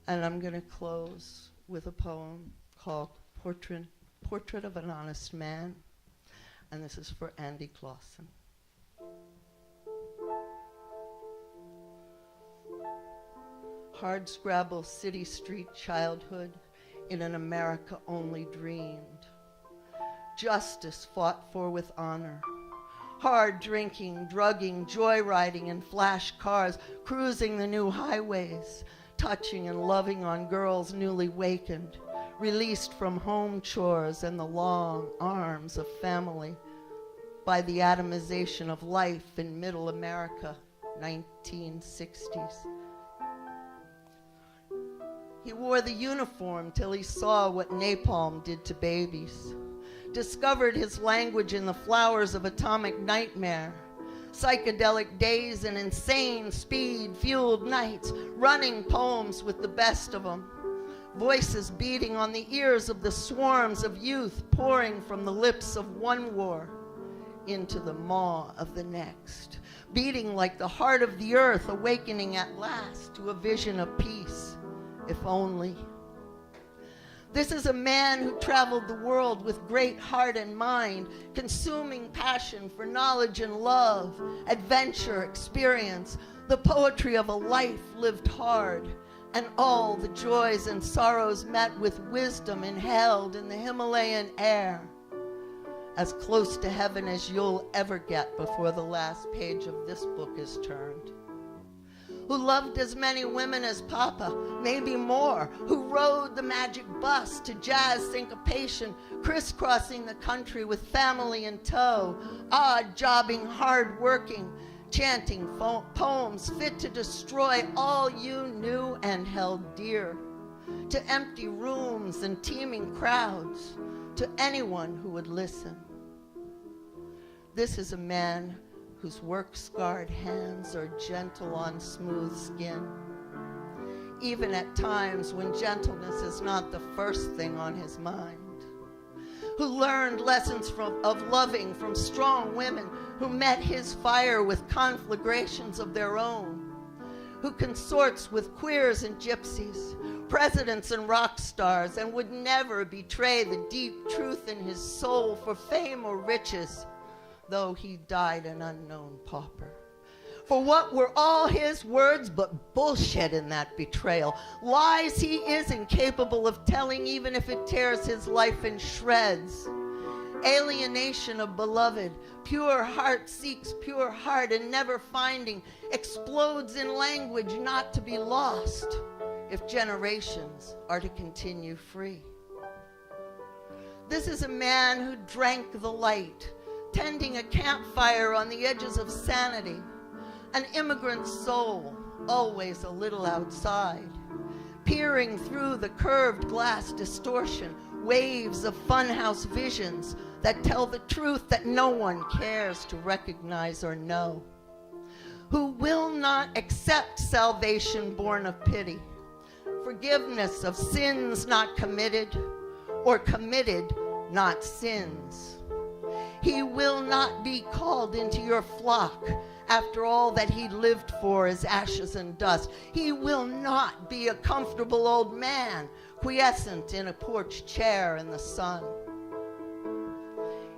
And I'm going to close with a poem called Portrait of an Honest Man. And this is for Andy Clausen. Hardscrabble city street childhood in an America only dreamed. Justice fought for with honor. Hard drinking, drugging, joyriding in flash cars, cruising the new highways, touching and loving on girls newly wakened, released from home chores and the long arms of family by the atomization of life in middle America, 1960s. He wore the uniform till he saw what napalm did to babies, discovered his language in the flowers of atomic nightmare, psychedelic days and insane speed-fueled nights, running poems with the best of them, voices beating on the ears of the swarms of youth pouring from the lips of one war into the maw of the next, beating like the heart of the earth, awakening at last to a vision of peace, if only. This is a man who traveled the world with great heart and mind, consuming passion for knowledge and love, adventure, experience, the poetry of a life lived hard, and all the joys and sorrows met with wisdom inhaled in the Himalayan air, as close to heaven as you'll ever get before the last page of this book is turned. Who loved as many women as Papa, maybe more, who rode the magic bus to jazz syncopation, crisscrossing the country with family in tow, odd-jobbing, hard-working, chanting poems fit to destroy all you knew and held dear, to empty rooms and teeming crowds, to anyone who would listen. This is a man whose work-scarred hands are gentle on smooth skin, even at times when gentleness is not the first thing on his mind, who learned lessons of loving from strong women who met his fire with conflagrations of their own, who consorts with queers and gypsies, presidents and rock stars, and would never betray the deep truth in his soul for fame or riches, though he died an unknown pauper. For what were all his words but bullshit in that betrayal? Lies he is incapable of telling, even if it tears his life in shreds. Alienation of beloved, pure heart seeks pure heart, and never finding, explodes in language not to be lost if generations are to continue free. This is a man who drank the light, tending a campfire on the edges of sanity, an immigrant soul, always a little outside, peering through the curved glass distortion, waves of funhouse visions that tell the truth that no one cares to recognize or know, who will not accept salvation born of pity, forgiveness of sins not committed, or committed, not sins. He will not be called into your flock after all that he lived for is ashes and dust. He will not be a comfortable old man quiescent in a porch chair in the sun.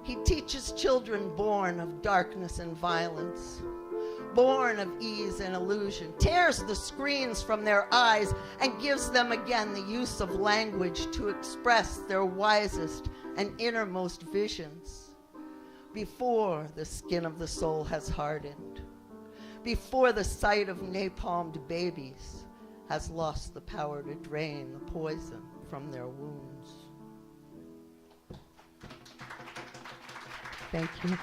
He teaches children born of darkness and violence, born of ease and illusion, tears the screens from their eyes and gives them again the use of language to express their wisest and innermost visions, before the skin of the soul has hardened, before the sight of napalmed babies has lost the power to drain the poison from their wounds. Thank you.